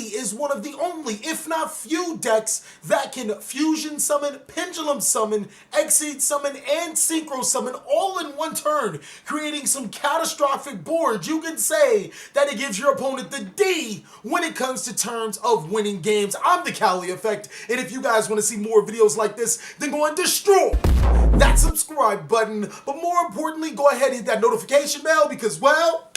DDD is one of the only, if not few, decks that can fusion summon, pendulum summon, exceed summon, and synchro summon all in one turn, creating some catastrophic boards. You can say that it gives your opponent the D when it comes to terms of winning games. I'm TheCaliEffect, and if you guys want to see more videos like this, then go and destroy that subscribe button. But more importantly, go ahead and hit that notification bell because, well,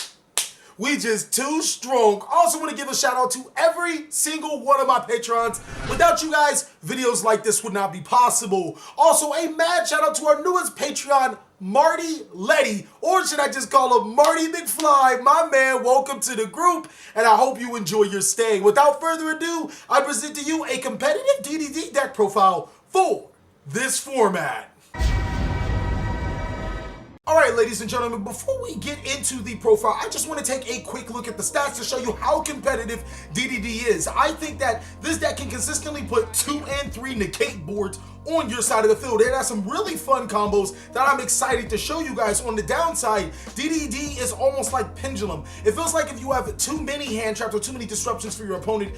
we just too strong. Also want to give a shout out to every single one of my patrons. Without you guys, videos like this would not be possible. Also, a mad shout out to our newest Patreon, Marty Letty, or should I just call him Marty McFly? My man, welcome to the group, and I hope you enjoy your stay. Without further ado, I present to you a competitive DDD deck profile for this format. Alright, ladies and gentlemen, before we get into the profile, I just want to take a quick look at the stats to show you how competitive DDD is. I think that this deck can consistently put 2 and 3 negate boards on your side of the field. It has some really fun combos that I'm excited to show you guys. On the downside, DDD is almost like pendulum. It feels like if you have too many hand traps or too many disruptions for your opponent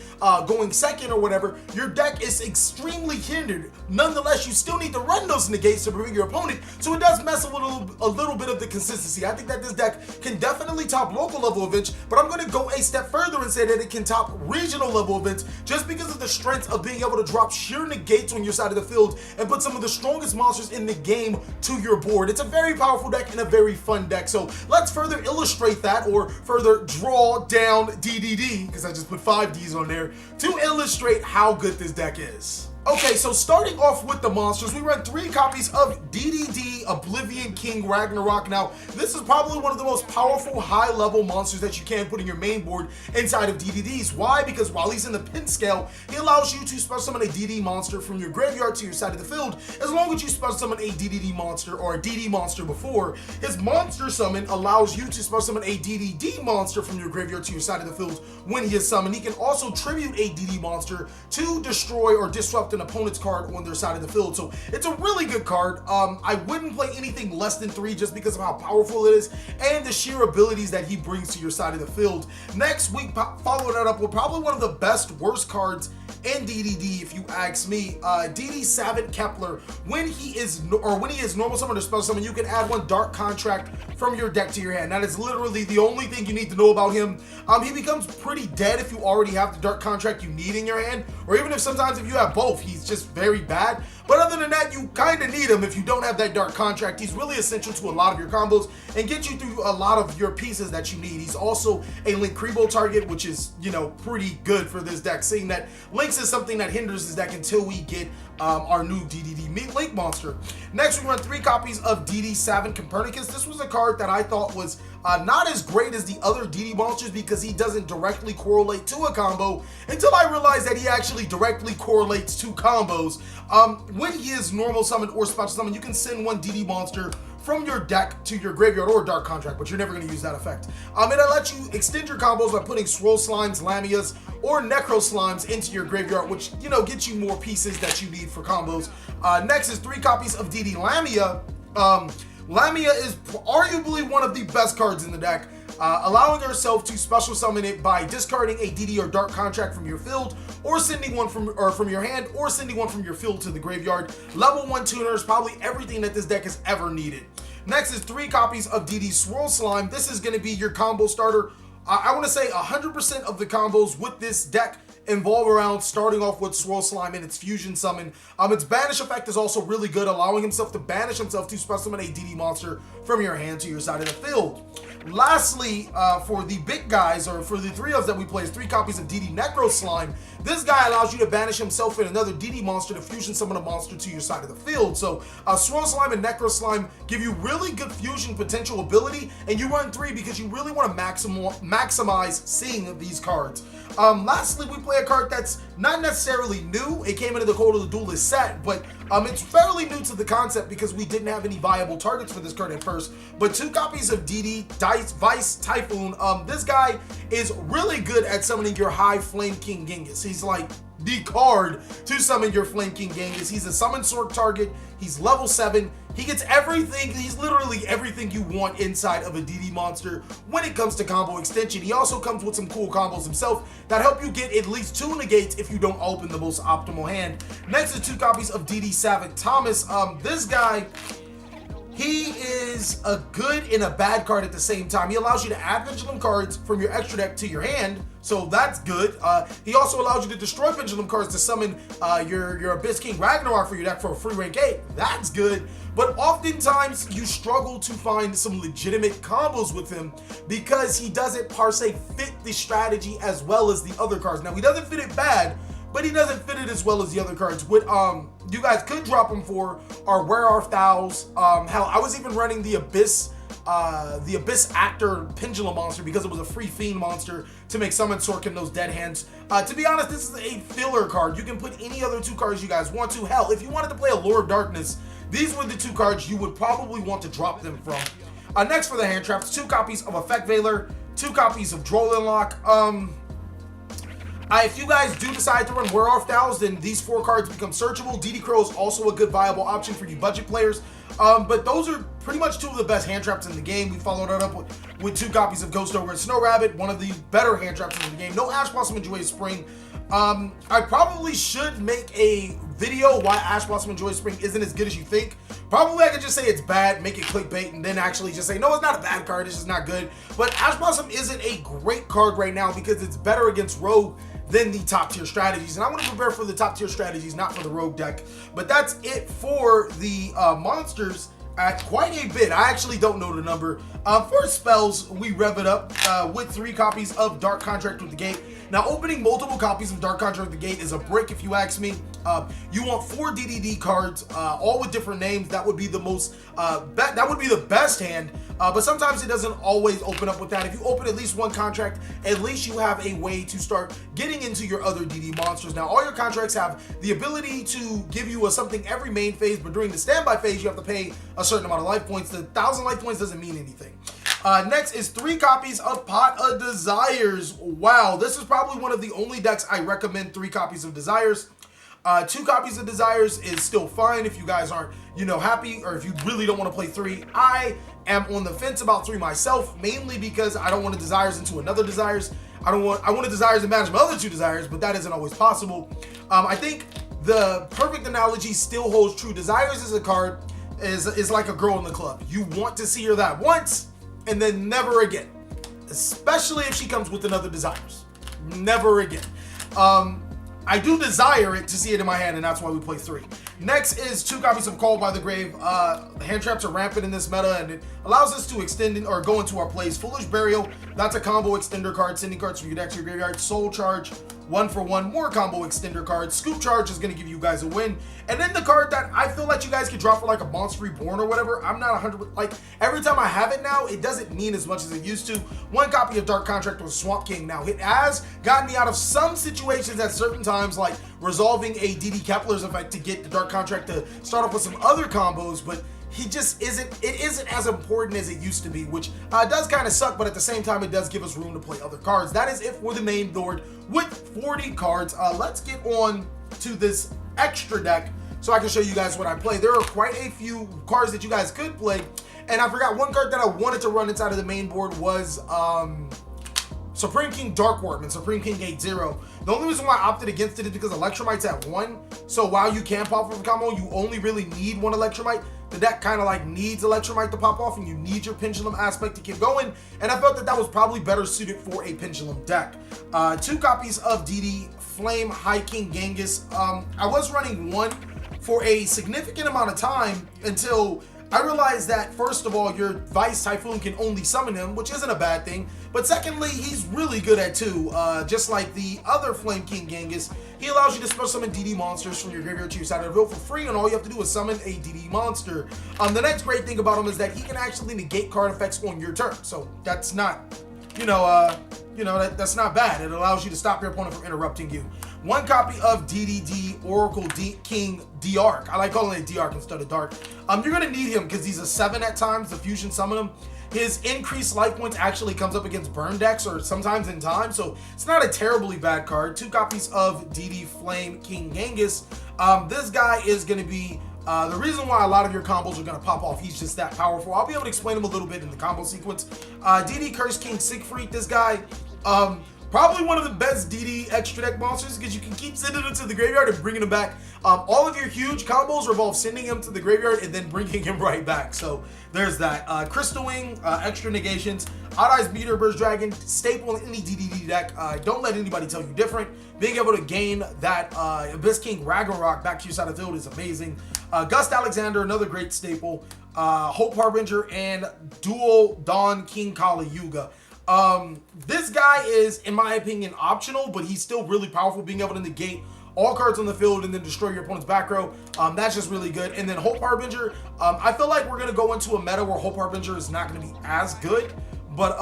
going second or whatever, your deck is extremely hindered. Nonetheless, you still need to run those negates to prevent your opponent, so it does mess with a little bit of the consistency. I think that this deck can definitely top local level events, but I'm going to go a step further and say that it can top regional level events just because of the strength of being able to drop sheer negates on your side of the field and put some of the strongest monsters in the game to your board. It's a very powerful deck and a very fun deck. So let's further illustrate that, or further draw down DDD, because I just put 5 Ds on there, to illustrate how good this deck is. Okay, so starting off with the monsters, we run 3 copies of DDD Oblivion King Ragnarok. Now, this is probably one of the most powerful high-level monsters that you can put in your main board inside of DDDs. Why? Because while he's in the pin scale, he allows you to special summon a DD monster from your graveyard to your side of the field, as long as you special summon a DDD monster or a DD monster before. His monster summon allows you to special summon a DDD monster from your graveyard to your side of the field when he is summoned. He can also tribute a DD monster to destroy or disrupt an opponent's card on their side of the field. So it's a really good card. I wouldn't play anything less than 3 just because of how powerful it is and the sheer abilities that he brings to your side of the field. Next week, follow that up with probably one of the best worst cards in DDD, if you ask me. DD Savant Kepler, when he is normal summon or special summon, you can add 1 Dark Contract from your deck to your hand. That is literally the only thing you need to know about him. He becomes pretty dead if you already have the Dark Contract you need in your hand, or even if sometimes if you have both, he's just very bad. But other than that, you kind of need him if you don't have that Dark Contract. He's really essential to a lot of your combos and get you through a lot of your pieces that you need. He's also a Link Kribo target, which is, you know, pretty good for this deck, seeing that Links is something that hinders this deck until we get our new DDD Link monster. Next, we run 3 copies of DD Savant Copernicus. This was a card that I thought was not as great as the other DD monsters because he doesn't directly correlate to a combo, until I realized that he actually directly correlates to combos. When he is normal summon or special summon, you can send 1 DD monster from your deck to your graveyard or Dark Contract, but you're never going to use that effect. And it lets you extend your combos by putting Swirl Slimes, Lamias, or Necro Slimes into your graveyard, which, you know, gets you more pieces that you need for combos. Next is 3 copies of DD Lamia. Lamia is arguably one of the best cards in the deck, allowing yourself to special summon it by discarding a DD or Dark Contract from your field, or sending 1 from your hand, or sending 1 from your field to the graveyard. Level 1 tuner is probably everything that this deck has ever needed. Next is 3 copies of DD Swirl Slime. This is going to be your combo starter. I want to say 100% of the combos with this deck involve around starting off with Swirl Slime and its fusion summon. Its banish effect is also really good, allowing himself to banish himself to special summon a DD monster from your hand to your side of the field. Lastly, for the big guys, or for the 3 of us that we play, is 3 copies of DD Necro Slime. This guy allows you to banish himself and another DD monster to fusion summon a monster to your side of the field. So Swirl Slime and Necro Slime give you really good fusion potential ability, and you run 3 because you really want to maximize seeing these cards. Lastly, we play a card that's not necessarily new. It came into the Code of the Duelist set, but it's fairly new to the concept because we didn't have any viable targets for this card at first. But 2 copies of DD Vice Typhoon. This guy is really good at summoning your High Flame King Genghis. He's like the card to summon your Flame King Genghis. He's a summon sword target. He's level 7. He gets everything. He's literally everything you want inside of a DD monster when it comes to combo extension. He also comes with some cool combos himself that help you get at least 2 negates if you don't open the most optimal hand. Next is 2 copies of DD Savant Thomas. This guy, he is a good and a bad card at the same time. He allows you to add pendulum cards from your extra deck to your hand, so that's good. He also allows you to destroy pendulum cards to summon your Abyss King Ragnarok for your deck for a free rank 8. That's good. But oftentimes you struggle to find some legitimate combos with him because he doesn't per se fit the strategy as well as the other cards. Now, he doesn't fit it bad, but he doesn't fit it as well as the other cards. What you guys could drop him for are Where Art Thou's. Hell, I was even running the Abyss Actor Pendulum monster because it was a free Fiend monster to make Summon Sork in those dead hands. To be honest, this is a filler card. You can put any other 2 cards you guys want to. Hell, if you wanted to play a Lord of Darkness, these were the 2 cards you would probably want to drop them from. Next for the hand traps, 2 copies of Effect Veiler, 2 copies of Drolin Lock. If you guys do decide to run Where Art Thou's, then these 4 cards become searchable. DD Crow is also a good viable option for you budget players. But those are pretty much 2 of the best hand traps in the game. We followed that up with 2 copies of Ghost Ogre and Snow Rabbit, one of the better hand traps in the game. No Ash Blossom and Joyous Spring. I probably should make a video why Ash Blossom and Joyous Spring isn't as good as you think. Probably I could just say it's bad, make it clickbait, and then actually just say, no, it's not a bad card, it's just not good. But Ash Blossom isn't a great card right now because it's better against Rogue than the top tier strategies. And I want to prepare for the top tier strategies, not for the Rogue deck. But that's it for the monsters at quite a bit. I actually don't know the number. For spells, we rev it up with 3 copies of Dark Contract with the Gate. Now, opening multiple copies of Dark Contract with the Gate is a brick if you ask me. You want 4 DDD cards, all with different names. That would be the most, that would be the best hand. But sometimes it doesn't always open up with that. If you open at least 1 contract, at least you have a way to start getting into your other DD monsters. Now, all your contracts have the ability to give you something every main phase, but during the standby phase, you have to pay a certain amount of life points. The 1,000 life points doesn't mean anything. Next is 3 copies of Pot of Desires. Wow, this is probably one of the only decks I recommend 3 copies of Desires. 2 copies of Desires is still fine if you guys aren't, happy, or if you really don't want to play 3. I am on the fence about 3 myself, mainly because I don't want to Desires into another Desires. I want to Desires and manage my other 2 Desires, but that isn't always possible. I think the perfect analogy still holds true. Desires is a card, is like a girl in the club. You want to see her that once, and then never again. Especially if she comes with another Desires. Never again. I do desire it to see it in my hand, and that's why we play 3. Next is 2 copies of Called by the Grave. Hand traps are rampant in this meta, and it allows us to extend or go into our plays. Foolish Burial, that's a combo extender card, sending cards from your deck to your graveyard. Soul Charge, 1 for 1, more combo extender cards. Scoop Charge is going to give you guys a win. And then the card that I feel like you guys could drop for like a Monster Reborn or whatever, I'm not 100%, like every time I have it now, it doesn't mean as much as it used to. 1 copy of Dark Contract with Swamp King. Now, it has gotten me out of some situations at certain times, like resolving a DD Kepler's effect to get the Dark Contract to start off with some other combos, but he just isn't as important as it used to be, which does kind of suck, but at the same time, it does give us room to play other cards. That is it for the main board with 40 cards. Let's get on to this extra deck so I can show you guys what I play. There are quite a few cards that you guys could play, and I forgot 1 card that I wanted to run inside of the main board was Supreme King Darkworm and Supreme King Gate 0. The only reason why I opted against it is because Electromite's at 1. So while you can pop off a combo, you only really need 1 Electromite. The deck kind of like needs Electromite to pop off, and you need your Pendulum aspect to keep going. And I felt that that was probably better suited for a Pendulum deck. 2 copies of DD Flame High King Genghis. I was running 1 for a significant amount of time until I realized that, first of all, your Vice Typhoon can only summon him, which isn't a bad thing. But secondly, he's really good at 2. Just like the other Flame King Genghis, he allows you to special summon DD monsters from your graveyard to your side of the field for free, and all you have to do is summon a DD monster. The next great thing about him is that he can actually negate card effects on your turn. So that's not, that's not bad. It allows you to stop your opponent from interrupting you. 1 copy of DDD Oracle King D-Arc. I like calling it D-Arc instead of Dark. You're going to need him because he's a 7 at times, the fusion summon him. His increased life points actually comes up against burn decks or sometimes in time, so it's not a terribly bad card. 2 copies of DD Flame King Genghis. This guy is going to be the reason why a lot of your combos are going to pop off. He's just that powerful. I'll be able to explain him a little bit in the combo sequence. DD Curse King Siegfried, this guy, probably one of the best DD extra deck monsters because you can keep sending him to the graveyard and bringing him back. All of your huge combos revolve sending him to the graveyard and then bringing him right back. So there's that. Crystal Wing, extra negations, Odd Eyes Meteor Burst Dragon, staple in any DDD deck. Don't let anybody tell you different. Being able to gain that Abyss King Ragnarok back to your side of the field is amazing. Gust Alexander, another great staple. Hope Harbinger, and Dual Dawn King Kali Yuga. This guy is, in my opinion, optional, but he's still really powerful, being able to negate all cards on the field and then destroy your opponent's back row. That's just really good. And then Hope Harbinger, I feel like we're going to go into a meta where Hope Harbinger is not going to be as good. But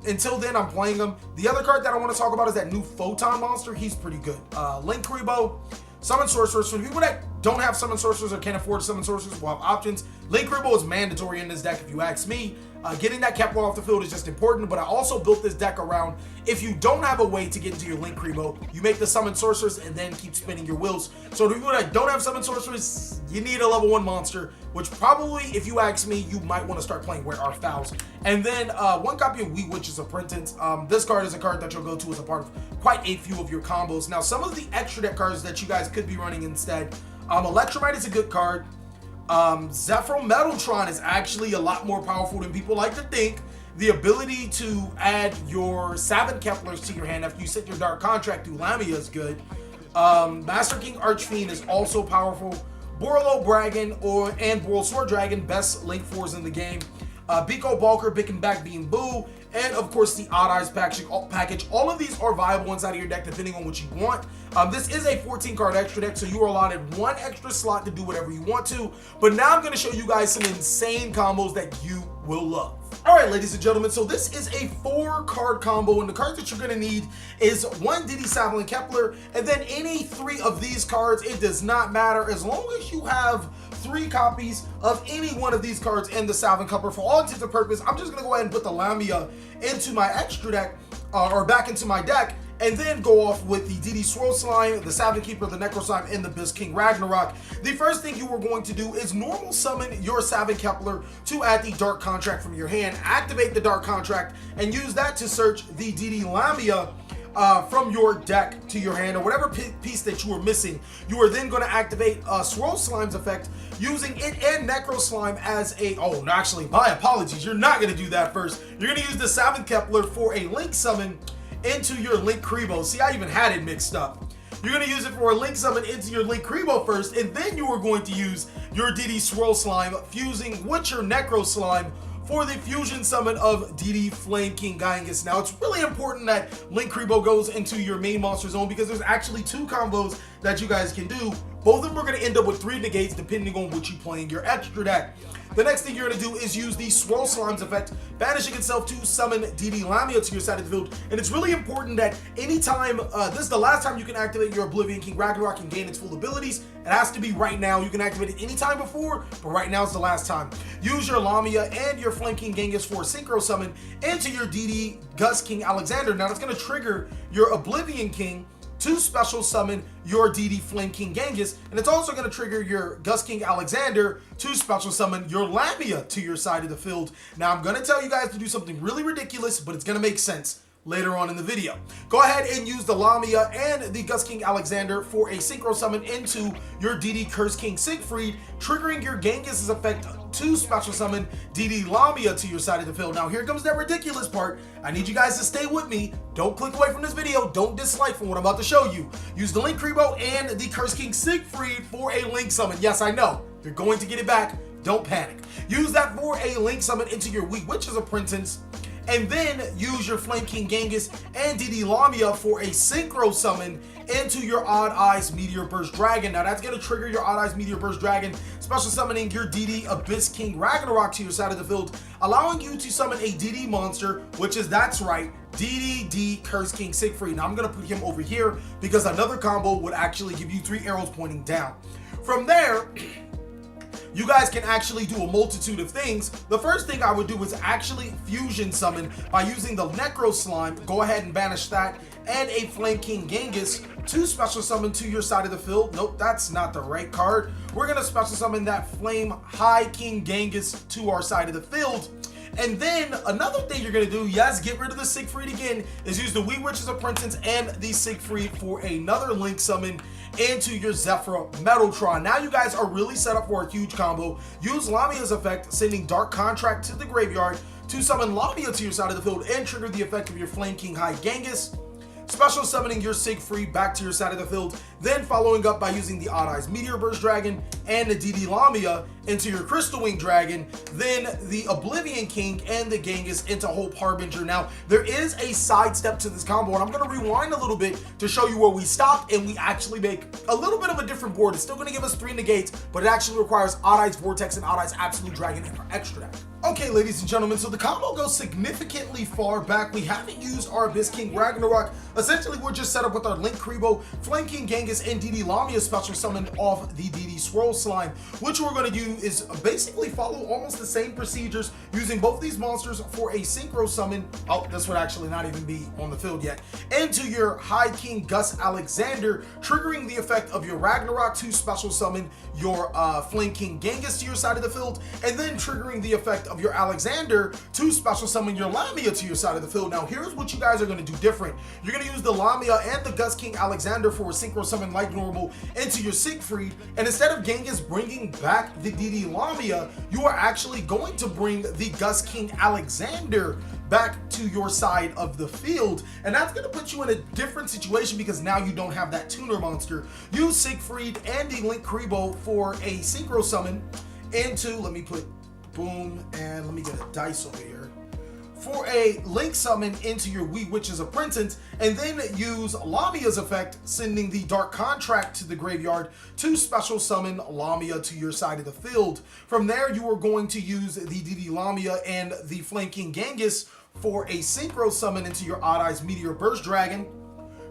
until then, I'm playing him. The other card that I want to talk about is that new Photon monster. He's pretty good. Link Kuriboh, Summon Sorcerers. For the people that don't have Summon Sorcerers or can't afford Summon Sorcerers, will have options. Link Kuriboh is mandatory in this deck if you ask me. Getting that Kepler off the field is just important, but I also built this deck around if you don't have a way to get into your Link Kuriboh, you make the Summon Sorcerers and then keep spinning your wheels. So the people that don't have Summon Sorcerers, you need a level 1 monster, which probably, if you ask me, you might want to start playing Where Are Fouls. And then 1 copy of YuGiOh's Apprentice. This card is a card that you'll go to as a part of quite a few of your combos. Now, some of the extra deck cards that you guys could be running instead, Electromite is a good card. Zephyr Metaltron is actually a lot more powerful than people like to think. The ability to add your Savin Keplers to your hand after you set your Dark Contract through Lamia is good. Master King Archfiend is also powerful. Borlo Bragan and Boral Sword Dragon, best Link 4s in the game. Biko Balker, Bick and Back Beam Boo, and of course the Odd Eyes package. All of these are viable inside of your deck depending on what you want. This is a 14 card extra deck, so you are allotted 1 extra slot to do whatever you want to. But now I'm going to show you guys some insane combos that you will love. Alright, ladies and gentlemen, so this is a 4 card combo, and the cards that you're going to need is 1 DD Savin Kepler, and then any 3 of these cards. It does not matter as long as you have 3 copies of any one of these cards in the Savin Kepler. For all intents and purposes, I'm just going to go ahead and put the Lamia into my extra deck, or back into my deck, and then go off with the DD Swirl Slime, the Savin Keeper, the Necro Slime, and the Abyss King Ragnarok. The first thing you are going to do is normal summon your Savin Kepler to add the Dark Contract from your hand, activate the Dark Contract, and use that to search the DD Lamia from your deck to your hand, or whatever piece that you are missing. You are then going to activate Swirl Slime's effect, using it and Necro Slime as a... Oh, actually, my apologies. You're not going to do that first. You're going to use the Savin Kepler for a Link Summon into your Link Kuriboh. See, I even had it mixed up. You're going to use it for a Link Summon into your Link Kuriboh first, and then you are going to use your DD Swirl Slime, fusing with your Necro Slime for the fusion summon of DD Flame King Genghis. Now, it's really important that Link Kuriboh goes into your main monster zone because there's actually 2 combos that you guys can do. Both of them are going to end up with 3 negates depending on what you play in your extra deck. The next thing you're going to do is use the Swirl Slime's effect, banishing itself to summon DD Lamia to your side of the field. And it's really important that anytime, this is the last time you can activate your Oblivion King Ragnarok and gain its full abilities. It has to be right now. You can activate it anytime before, but right now is the last time. Use your Lamia and your Flame King Genghis for a Synchro Summon into your DD Gust King Alexander. Now that's going to trigger your Oblivion King to special summon your DD Flame King Genghis, and it's also going to trigger your Gust King Alexander to special summon your Lamia to your side of the field. Now, I'm going to tell you guys to do something really ridiculous, but it's going to make sense later on in the video. Go ahead and use the Lamia and the Gust King Alexander for a Synchro Summon into your DD Curse King Siegfried, triggering your Genghis's effect to special summon DD Lamia to your side of the field. Now, here comes that ridiculous part. I need you guys to stay with me. Don't click away from this video. Don't dislike from what I'm about to show you. Use the Link Kuriboh and the Curse King Siegfried for a Link Summon. Yes, I know. You're going to get it back. Don't panic. Use that for a Link Summon into your YuGiOh's Apprentice, and then use your Flame King Genghis and DD Lamia for a Synchro Summon into your Odd Eyes Meteor Burst Dragon. Now that's going to trigger your Odd Eyes Meteor Burst Dragon, special summoning your DD Abyss King Ragnarok to your side of the field, allowing you to summon a DD monster, which is, that's right, DDD Curse King Siegfried. Now I'm going to put him over here because another combo would actually give you 3 arrows pointing down. From there, you guys can actually do a multitude of things. The first thing I would do is actually fusion summon by using the Necro Slime. Go ahead and banish that, and a Flame King Genghis to special summon to your side of the field. Nope, that's not the right card. We're gonna special summon that Flame High King Genghis to our side of the field. And then another thing you're gonna do, yes, get rid of the Siegfried again, is use the Witch's Apprentice and the Siegfried for another link summon into your Zephyr Metaltron. Now you guys are really set up for a huge combo. Use Lamia's effect, sending Dark Contract to the graveyard to summon Lamia to your side of the field and trigger the effect of your Flame King High Genghis. Special summoning your Siegfried back to your side of the field, then following up by using the Odd Eyes Meteor Burst Dragon and the DD Lamia into your Crystal Wing Dragon, then the Oblivion King and the Genghis into Hope Harbinger. Now, there is a sidestep to this combo, and I'm going to rewind a little bit to show you where we stopped, and we actually make a little bit of a different board. It's still going to give us 3 negates, but it actually requires Odd Eyes Vortex and Odd Eyes Absolute Dragon in our extra deck. Okay, ladies and gentlemen, so the combo goes significantly far back. We haven't used our Abyss King Ragnarok. Essentially, we're just set up with our Link Kribo, Flame King Genghis, and DD Lamia special summoned off the DD Swirl Slime. Which we're going to do is basically follow almost the same procedures, using both these monsters for a Synchro Summon. Oh, this would actually not even be on the field yet. Into your High King Gus Alexander, triggering the effect of your Ragnarok to special summon your Flame King Genghis to your side of the field, and then triggering the effect of your Alexander to special summon your Lamia to your side of the field. Now, here's what you guys are going to do different. You're going to use the Lamia and the Gus King Alexander for a Synchro Summon like normal into your Siegfried, and instead of Genghis bringing back the DD Lamia, you are actually going to bring the Gus King Alexander back to your side of the field, and that's going to put you in a different situation because now you don't have that tuner monster. Use Siegfried and the Link Kribo for a Synchro Summon into, let me put boom, and let me get a dice over here, for a Link Summon into your Witch's Apprentice, and then use Lamia's effect, sending the Dark Contract to the graveyard to special summon Lamia to your side of the field. From there, you are going to use the DD Lamia and the Flame King Genghis for a Synchro Summon into your Odd Eyes Meteor Burst Dragon,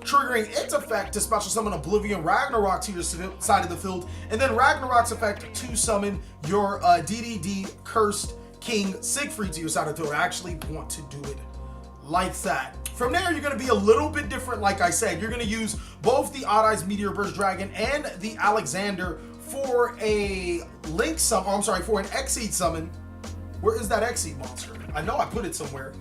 triggering its effect to special summon Oblivion Ragnarok to your side of the field, and then Ragnarok's effect to summon your DDD Cursed King Siegfried to your side of the field. I actually want to do it like that. From there, you're going to be a little bit different. Like I said, you're going to use both the Odd Eyes Meteor Burst Dragon and the Alexander for a Link Summon, oh, I'm sorry, for an Exceed Summon. Where is that Exceed monster? I know I put it somewhere.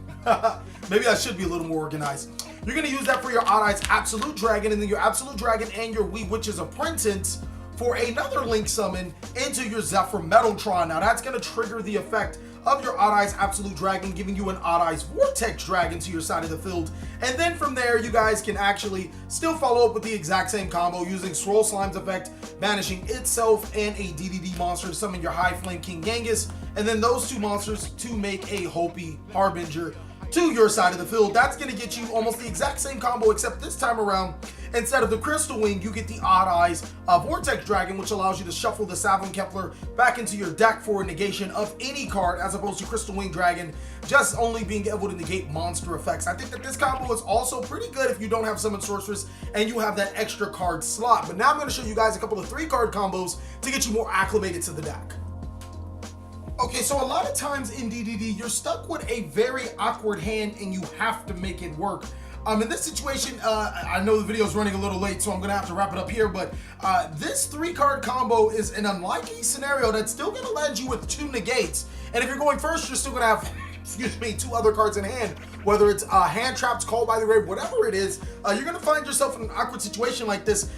Maybe I should be a little more organized. You're going to use that for your Odd Eyes Absolute Dragon, and then your Absolute Dragon and your Witch's Apprentice for another Link Summon into your Zephyr Metaltron. Now that's going to trigger the effect of your Odd Eyes Absolute Dragon, giving you an Odd Eyes Vortex Dragon to your side of the field. And then from there, you guys can actually still follow up with the exact same combo using Swirl Slime's effect, banishing itself and a DDD monster to summon your High Flame King Genghis, and then those 2 monsters to make a Hopi Harbinger to your side of the field. That's going to get you almost the exact same combo, except this time around, instead of the Crystal Wing, you get the Odd Eyes Vortex Dragon, which allows you to shuffle the Savin Kepler back into your deck for a negation of any card, as opposed to Crystal Wing Dragon just only being able to negate monster effects. I think that this combo is also pretty good if you don't have Summon Sorceress and you have that extra card slot. But now I'm going to show you guys a couple of 3-card combos to get you more acclimated to the deck. Okay, so a lot of times in DDD, you're stuck with a very awkward hand and you have to make it work. In this situation, I know the video is running a little late, so I'm gonna have to wrap it up here, but this 3-card combo is an unlikely scenario that's still gonna land you with 2 negates. And if you're going first, you're still gonna have, excuse me, 2 other cards in hand, whether it's hand traps, called by the grave, whatever it is, you're gonna find yourself in an awkward situation like this,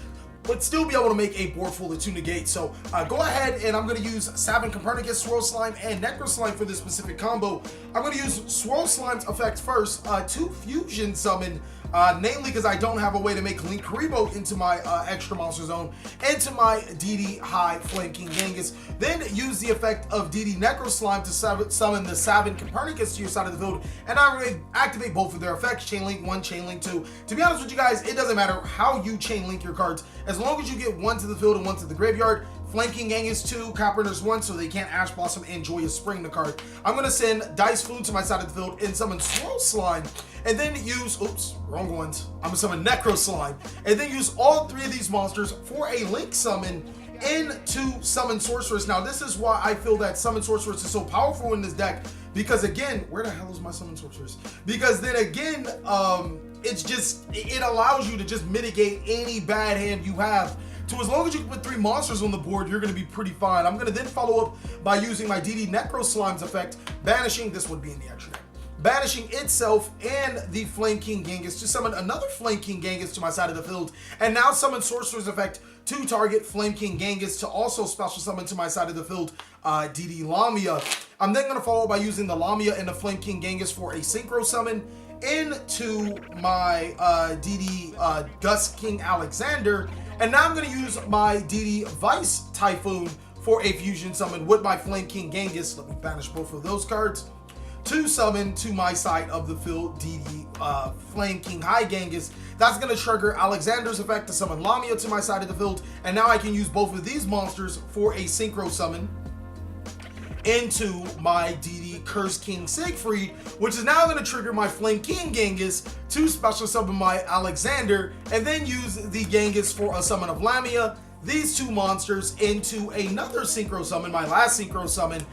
but still be able to make a board full of 2 negates. So go ahead, and I'm going to use Savin Copernicus, Swirl Slime, and Necro Slime for this specific combo. I'm going to use Swirl Slime's effect first to fusion summon, namely because I don't have a way to make Link Kribo into my extra monster zone, into my DD High Flame King Genghis. Then use the effect of DD Necro Slime to summon the Savin Copernicus to your side of the field, and I activate both of their effects, Chain Link 1, Chain Link 2. To be honest with you guys, it doesn't matter how you chain link your cards, as long as you get 1 to the field and 1 to the graveyard. Flame King Genghis 2, Copperner's 1, so they can't Ash Blossom and Joyous Spring the card. I'm going to send Dice Food to my side of the field and summon Swirl Slime, and then use, oops, wrong ones. I'm going to summon Necro Slime, and then use all 3 of these monsters for a Link Summon into Summon Sorceress. Now, this is why I feel that Summon Sorceress is so powerful in this deck, because again, where the hell is my Summon Sorceress? Because then again, it allows you to just mitigate any bad hand you have. So as long as you can put 3 monsters on the board, you're going to be pretty fine. I'm going to then follow up by using my DD Necro Slimes effect, banishing, this would be in the extra deck, banishing itself and the Flame King Genghis to summon another Flame King Genghis to my side of the field, and now summon Sorcerer's effect to target Flame King Genghis to also special summon to my side of the field DD Lamia. I'm then going to follow by using the Lamia and the Flame King Genghis for a synchro summon into my DD Dusk King Alexander, and now I'm going to use my DD Vice Typhoon for a fusion summon with my Flame King Genghis. Let me banish both of those cards to summon to my side of the field DD Flame King High Genghis. That's going to trigger Alexander's effect to summon Lamia to my side of the field, and now I can use both of these monsters for a synchro summon into my DD Curse King Siegfried, which is now going to trigger my Flame King Genghis to special summon my Alexander, and then use the Genghis for a summon of Lamia, these 2 monsters into another synchro summon, my last synchro summon,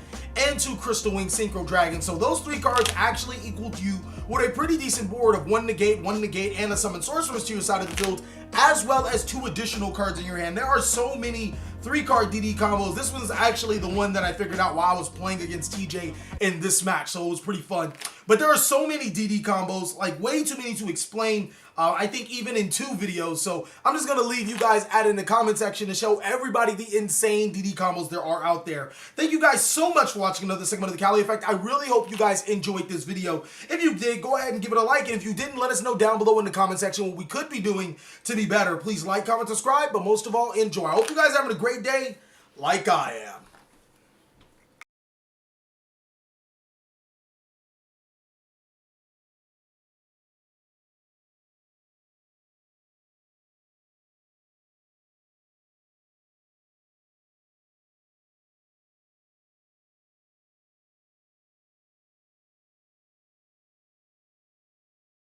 into Crystal Wing Synchro Dragon. So those 3 cards actually equaled you with a pretty decent board of 1 negate, and a Summon Sorceress to your side of the field, as well as 2 additional cards in your hand. There are so many 3-card DD combos. This one's actually the one that I figured out while I was playing against TJ in this match, so it was pretty fun. But there are so many DD combos, like way too many to explain. I think even in 2 videos. So I'm just gonna leave you guys at in the comment section to show everybody the insane DD combos there are out there. Thank you guys so much for watching another segment of the Cali Effect. I really hope you guys enjoyed this video. If you did, go ahead and give it a like, and if you didn't, let us know down below in the comment section what we could be doing to be better. Please like, comment, subscribe, but most of all, enjoy. I hope you guys are having a great day like I am.